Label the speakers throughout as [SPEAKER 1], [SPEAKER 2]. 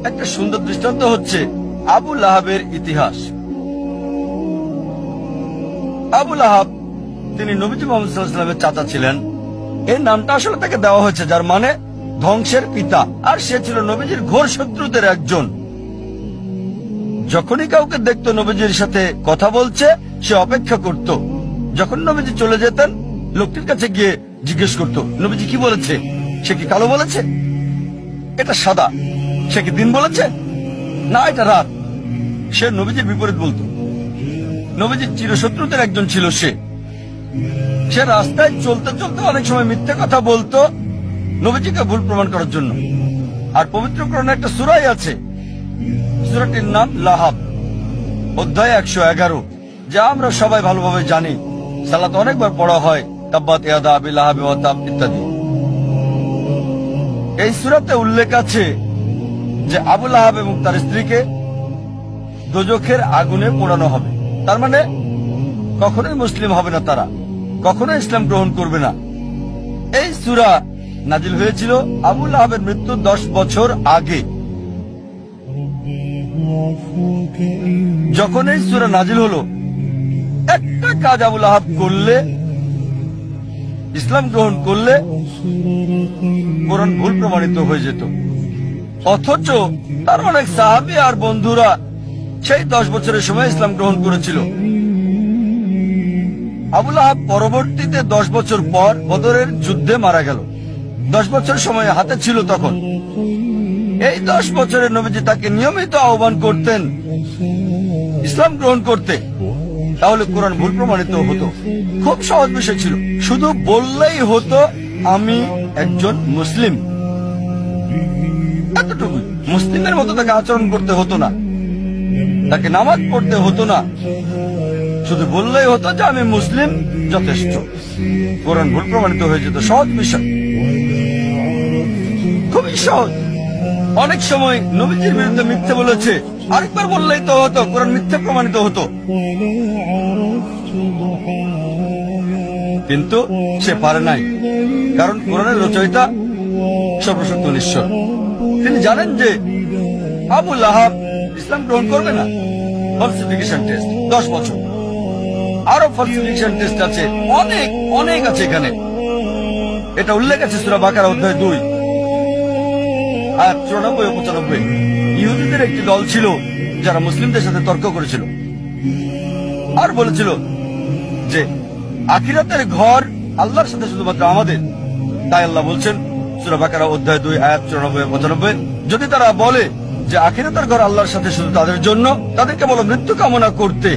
[SPEAKER 1] একটা সুন্দর দৃষ্টান্ত হচ্ছে আবু লাহাবের ইতিহাস। আবু লাহাব তিনি নবীজি মুহাম্মদ সাল্লাল্লাহু আলাইহি ওয়াসাল্লামের চাচা ছিলেন। এই নামটা আসলে তাকে দেওয়া হয়েছে যার মানে ধ্বংসের পিতা, আর সে ছিল নবীজির ঘোর শত্রুদের একজন। যখনই কাউকে দেখতো নবীজির সাথে কথা বলছে সে অপেক্ষা করত। যখন নবীজি চলে যেতেন লোকটির কাছে গিয়ে জিজ্ঞেস করত, নবীজি কি বলেছে? সে কি কালো বলেছে? এটা সাদা। সে কি দিন বলেছে? না, এটা রাত। সে নবীজির বিপরীত বলতো। নবীজির চিরশত্রুদের একজন ছিল সে। সে রাস্তায় চলতে চলতে অনেক সময় মিথ্যে কথা বলতো নবীজিকে ভুল প্রমাণ করার জন্য। আর পবিত্র কোরআনে একটা সূরাই আছে, সূরাটির নাম লাহাব, অধ্যায় 111, যা আমরা সবাই ভালোভাবে জানি। সালাত অনেকবার পড়া হয়, তাব্বাত ইয়াদা আবি লাহাব ওয়া তাব ইত্যাদি। এই সূরাতে উল্লেখ আছে যে আবু লাহাব এবং তার স্ত্রীকে দোজখের আগুনে পোড়ানো হবে। তার মানে কখনোই মুসলিম হবে না, তারা কখনোই ইসলাম গ্রহণ করবে না। এই সূরা নাজিল হয়েছিল আবু লাহাবের মৃত্যুর 10 বছর আগে। যখন এই সূরা নাজিল হলো, একটা কাজ আবু লাহাব করলে, ইসলাম গ্রহণ করলে কোরআন ভুল প্রমাণিত হয়ে যেত। অথচ তার অনেক সাহাবী আর বন্ধুরা সেই 10 বছরের সময় ইসলাম গ্রহণ করেছিল। আবু লাহাব পরবর্তীতে 10 বছর পর বদরের যুদ্ধে মারা গেল। 10 বছর সময় হাতে ছিল তখন। এই 10 বছরের নবীজি তাকে নিয়মিত আহ্বান করতেন ইসলাম গ্রহণ করতে, তাহলে কোরআন ভুল প্রমাণিত হতো। খুব সহজ বিষয় ছিল, শুধু বললেই হতো আমি একজন মুসলিম, এতটুকুই। মুসলিমের মতো তাকে আচরণ করতে হতো না, তাকে নামাজ পড়তে হতো না, শুধু বললেই হতো যে আমি মুসলিম, যথেষ্ট। কোরআন ভুল প্রমাণিত হয়ে যেত। সহজ বিষয়, খুবই সহজ। অনেক সময় নবীজির বিরুদ্ধে মিথ্যে বলেছে, আরেকবার বললেই তো হতো, কোরআন মিথ্যে প্রমাণিত হতো। কিন্তু সে পারে নাই, কারণ কোরআনের রচয়িতা সর্বশক্তিমান ঈশ্বর। তিনি জানেন যে আবু লাহাব ইসলাম গ্রহণ করবে না। ফলসিফিকেশন টেস্ট 10 বছর, আরো ফলসিফিকেশন টেস্ট আছে, অনেক অনেক আছে এখানে। এটা উল্লেখ আছে সূরা বাকারা অধ্যায় 2 আয়াত 94 ও 95। ইহুদিদের একটি দল ছিল যারা মুসলিমদের সাথে তর্ক করেছিল আর বলেছিল যে আখিরাতের ঘর আল্লাহর সাথে শুধুমাত্র আমাদের। তাই আল্লাহ বলছেন সূরা বাকারা অধ্যায় 2 আয়াত 94 ও 95, যদি তারা বলে যে আখিরাতের ঘর আল্লাহর সাথে শুধু তাদের জন্য, তাদেরকে বলো মৃত্যু কামনা করতে।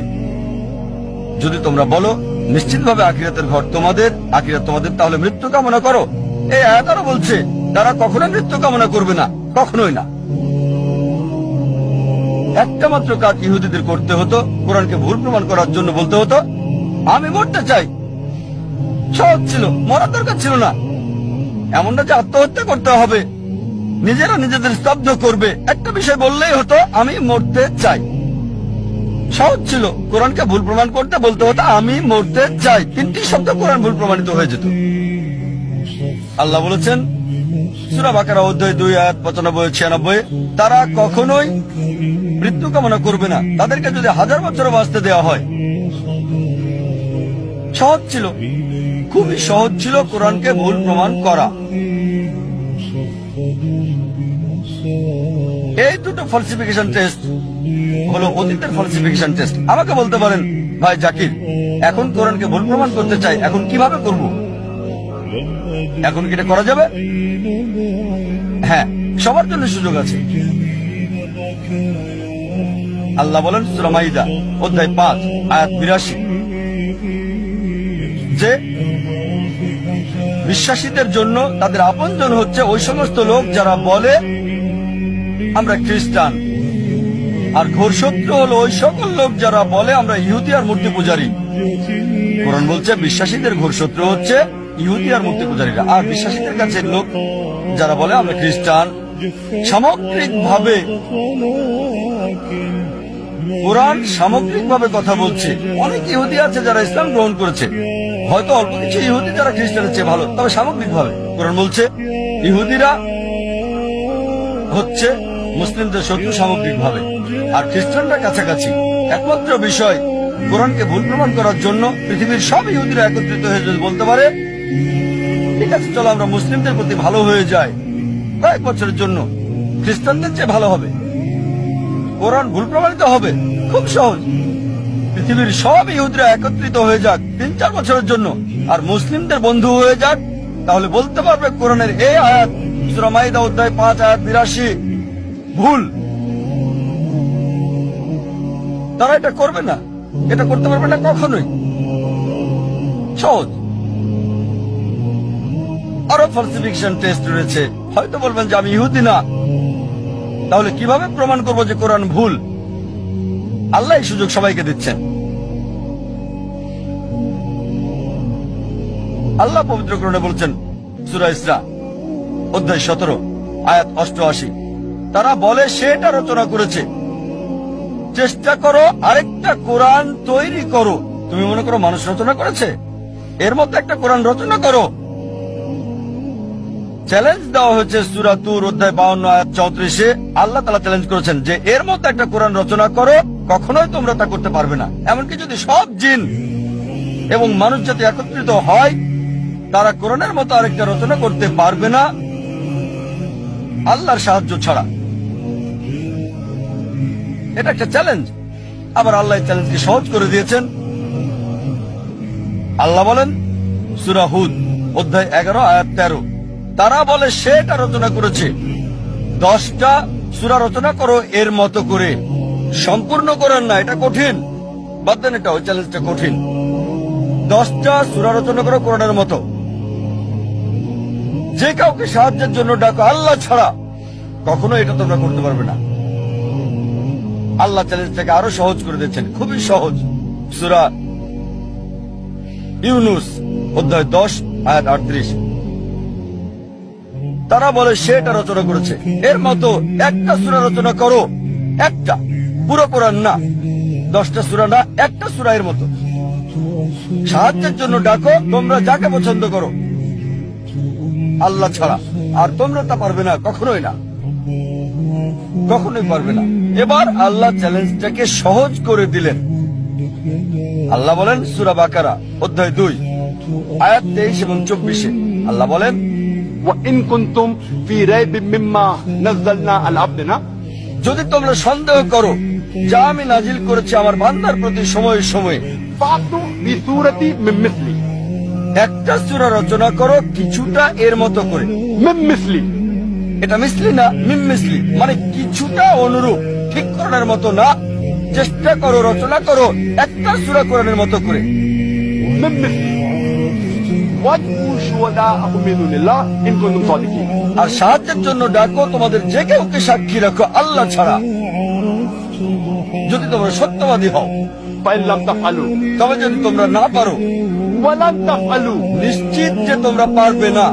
[SPEAKER 1] যদি তোমরা বলো নিশ্চিতভাবে আখিরাতের ঘর তোমাদের, আখিরাত তোমাদের, তাহলে মৃত্যু কামনা করো। এই আয়াত আরো বলছে তারা কখনোই মৃত্যু কামনা করবে না, কখনোই না। একটা মাত্র কাজ ইহুদিদের করতে হতো, কোরআনকে ভুল প্রমাণ করার জন্য বলতে হতো আমি মরতে চাই। সহজ ছিল, মরার দরকার ছিল না। এমন না যে আত্মহত্যা করতে হবে, নিজেরা নিজেদের স্তব্ধ করবে। একটা বিষয় বললেই হতো আমি মরতে চাই। সহজ ছিল। কোরআনকে ভুল প্রমাণ করতে বলতে হতো আমি মরতে চাই। 3টি শব্দ কোরআন ভুল প্রমাণিত হয়ে যেত। আল্লাহ বলেছেন সূরা বাকারা অধ্যায় 2 আয়াত 95 96, তারা কখনোই মৃত্যু কামনা করবে না, তাদেরকে যদি 1000 বছর বাঁচতে দেওয়া হয়। সহজ ছিল, খুবই সহজ ছিল কোরআনকে ভুল প্রমাণ করা। এই দুটো ফলসিফিকেশন টেস্ট হলো অতীতের ফলসিফিকেশন টেস্ট। আমাকে বলতে পারেন ভাই জাকির, এখন কোরআনকে ভুল প্রমাণ করতে চাই, এখন কিভাবে করব? এখন কি এটা করা যাবে? হ্যাঁ, সবার জন্য সুযোগ আছে। আল্লাহ বলেন সূরা মাইদা অধ্যায় 5 আয়াত 82 যে বিশ্বাসীদের জন্য তাদের আপনজন হচ্ছে ওই সমস্ত লোক যারা বলে আমরা খ্রিস্টান, আর ঘোর শত্রু হলো ওই সকল লোক যারা বলে আমরা ইহুদি আর মূর্তি পূজারী। কোরআন বলছে বিশ্বাসীদের ঘোর শত্রু হচ্ছে ইহুদি আর মূর্তি পূজারীরা, আর বিশ্বাসীদের কাছে লোক যারা বলে আমরা খ্রিস্টান। সামগ্রিকভাবে কোরআন সামগ্রিকভাবে কথা বলছে। অনেক ইহুদি আছে যারা ইসলাম গ্রহণ করেছে, হয়তো অল্প কিছু ইহুদি যারা খ্রিস্টানের চেয়ে ভালো, তবে সামগ্রিকভাবে কোরআন বলছে ইহুদিরা হচ্ছে মুসলিমদের শত্রু সামগ্রিকভাবে, আর খ্রিস্টানরা কাছাকাছি। একমাত্র বিষয়, কোরআনকে ভুল প্রমাণ করার জন্য পৃথিবীর সব ইহুদিরা একত্রিত হয়ে যদি বলতে পারে, ঠিক আছে চলো আমরা মুসলিমদের প্রতি ভালো হয়ে যাই কয়েক বছরের জন্য, খ্রিস্টানদের চেয়ে ভালো হবে, কোরআন ভুল প্রমাণিত হবে। খুব সহজ, পৃথিবীর সব ইহুদিরা একত্রিত হয়ে যাক 3-4 বছরের জন্য, আর মুসলিমদের বন্ধু হয়ে যাক, তাহলে বলতে পারবে কোরআনের এই আয়াত সূরা মাইদা অধ্যায় 5 আয়াত 82 ভুল। তারা এটা করবে না, এটা করতে পারবে না কখনোই। সহজ। আরো ফালসিফিকেশন টেস্ট রয়েছে। হয়তো বলবেন যে আমি ইহুদি না, তাহলে কিভাবে প্রমাণ করব যে কোরআন ভুল? আল্লাহ এই সুযোগ সবাইকে দিচ্ছেন। আল্লাহ পবিত্র কোরআনে বলছেন সূরা ইসরা অধ্যায় 17 আয়াত 88, তারা বলে সে এটা রচনা করেছে। চেষ্টা করো আরেকটা কোরআন তৈরি করো। তুমি মনে করো মানুষ রচনা করেছে? এর মধ্যে একটা কোরআন রচনা করো। চ্যালেঞ্জ দেওয়া হয়েছে সূরা তুর অধ্যায় 52 আয়াত 34-এ। আল্লাহ তাআলা চ্যালেঞ্জ করেছেন যে এর মধ্যে একটা কোরআন রচনা করো। কখনোই তোমরা তা করতে পারবে না। এমনকি যদি সব জিন এবং মানুষ জাতি একত্রিত হয়, তারা কোরআনের মতো আরেকটা রচনা করতে পারবে না আল্লাহর সাহায্য ছাড়া। এটা একটা চ্যালেঞ্জ। আবার আল্লাহ এই চ্যালেঞ্জকে সহজ করে দিয়েছেন। আল্লাহ বলেন সূরা হুদ অধ্যায় 11 আয়াত 13, তারা বলে সে এটা রচনা করেছে। 10টা সূরা রচনা করো এর মতো করে। সম্পূর্ণ কোরআন না, এটা কঠিন। বাদ দেন, এটা ওই চ্যালেঞ্জটা কঠিন। 10টা সূরা রচনা করো কোরআনের মতো। যে কাউকে সাহায্যের জন্য ডাকো আল্লাহ ছাড়া, কখনো এটা তোমরা করতে পারবে না। আল্লাহ চ্যালেঞ্জটাকে আরো সহজ করে দিচ্ছেন, খুবই সহজ। সূরা ইউনুস অধ্যায় 10 আয়াত 38, তারা বলে সে এটা রচনা করেছে। এর মতো একটা সূরা রচনা করো, একটা, পুরো কোরআন না, 10টা সূরা না, একটা সূরা এর মতো। সাহায্যের জন্য ডাকো তোমরা যাকে পছন্দ করো আল্লাহ ছাড়া, আর তোমরা তা পারবে না, কখনোই না, কখনোই পারবে না। এবার আল্লাহ চ্যালেঞ্জটাকে সহজ করে দিলেন। আল্লাহ বলেন সূরা বাকারা অধ্যায় 2 আয়াত 23 এবং 24-এ, আল্লাহ বলেন
[SPEAKER 2] وَإِن كُنتُمْ فِي رَيْبٍ مِّمَّا نَزَّلْنَا عَلَى عَبْدِنَا,
[SPEAKER 1] যদি তোমরা সন্দেহ করো যা আমি নাজিল করেছি আমার বান্দার প্রতি সময়ে সময়ে,
[SPEAKER 2] فَأْتُوا بِسُورَةٍ مِّن مِّثْلِهِ,
[SPEAKER 1] একটা সূরা রচনা করো কিছুটা এর মতো করে।
[SPEAKER 2] মিন মিসলি,
[SPEAKER 1] এটা মিসলি না, মিম মিসলি, মানে কিছুটা অনুরূপ, ঠিক কোরআনের মতো না। চেষ্টা করো, রচনা করো একটা সূরা কোরআনের মতো করে।
[SPEAKER 2] মিন মিসলি ওয়াদউ শুহাদাআকুম মিন দুনিল্লাহ ইন কুনতুম সাদিকিন,
[SPEAKER 1] আর সাহায্যের জন্য ডাকো তোমাদের যে কেউকে সাক্ষী রাখো আল্লাহ ছাড়া, যদি তোমরা সত্যবাদী হও।
[SPEAKER 2] ফাইন লাম তাফআলু,
[SPEAKER 1] তবে যদি তোমরা না পারো,
[SPEAKER 2] ওয়া লান তাফআলু,
[SPEAKER 1] নিশ্চিত যে তোমরা পারবে না,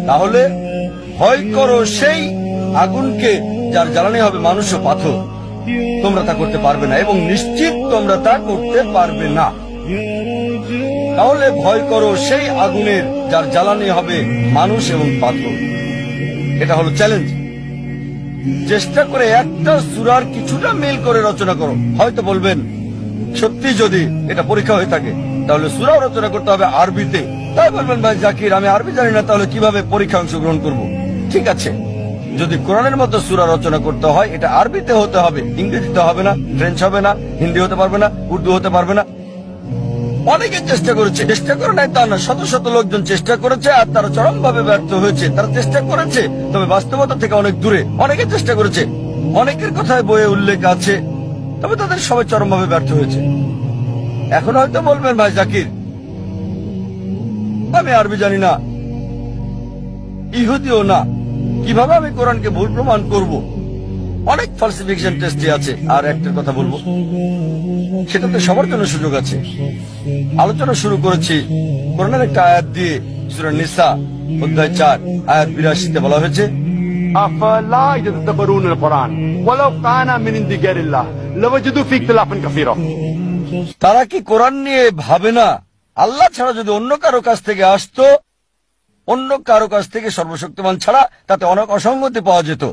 [SPEAKER 1] তাহলে ভয় করো সেই আগুনকে যার জ্বালানি হবে মানুষ ও পাথর। তোমরা তা করতে পারবে না, এবং নিশ্চিত তোমরা তা করতে পারবে না। তাহলে ভয় করো সেই আগুনের যার জ্বালানি হবে মানুষ এবং পাথর। এটা হলো চ্যালেঞ্জ। চেষ্টা করে একটা সূরার কিছুটা মিল করে রচনা করো। হয়তো বলবেন সত্যি যদি এটা পরীক্ষা হয়ে থাকে তাহলে সূরাও রচনা করতে হবে আরবিতে। তাই বলবেন ভাই জাকির আমি আরবি জানি না, তাহলে কিভাবে পরীক্ষা অংশগ্রহণ করব? ঠিক আছে, যদি কোরআনের মতো সূরা রচনা করতে হয় এটা আরবিতে হতে হবে, ইংরেজিতে হবে না, ফ্রেঞ্চ হবে না, হিন্দি হতে পারবে না, উর্দু হতে পারবে না। অনেকে চেষ্টা করেছে, চেষ্টা করে নাই তা না, শত শত লোকজন চেষ্টা করেছে আর তারা চরমভাবে ব্যর্থ হয়েছে। তারা চেষ্টা করেছে তবে বাস্তবতা থেকে অনেক দূরে। অনেকে চেষ্টা করেছে, অনেকের কথায় বইয়ে উল্লেখ আছে, তবে তাদের সবাই চরমভাবে ব্যর্থ হয়েছে। এখন হয়তো বলবেন ভাই জাকির আমি আরবি জানি না, ইহুদিও না, কিভাবে আমি কোরআনকে ভুল প্রমাণ করব? অনেক ফালসিফিকেশন টেস্টে আছে। আর একটা কথা বলবো, সেটাতে সবার জন্য সুযোগ আছে। আলোচনা শুরু করেছি কোরআনের একটা আয়াত দিয়ে। সূরা নিসা অধ্যায় 4 আয়াত 82-তে বলা হয়েছে
[SPEAKER 2] আফালা ইয়াতাদাব্বারুনাল কুরআন ওয়ালাউ কানা মিন ইনদি গায়রিল্লাহ লাওয়াজাদু ফি ইখতিলাফান কাসীরা,
[SPEAKER 1] তারা কি কোরআন নিয়ে ভাবে না আল্লাহ ছাড়া যদি অন্য কারো কাছ থেকে আসতো, অন্য কারো কাছ থেকে সর্বশক্তিমান ছাড়া, তাতে অনেক অসঙ্গতি পাওয়া যেত।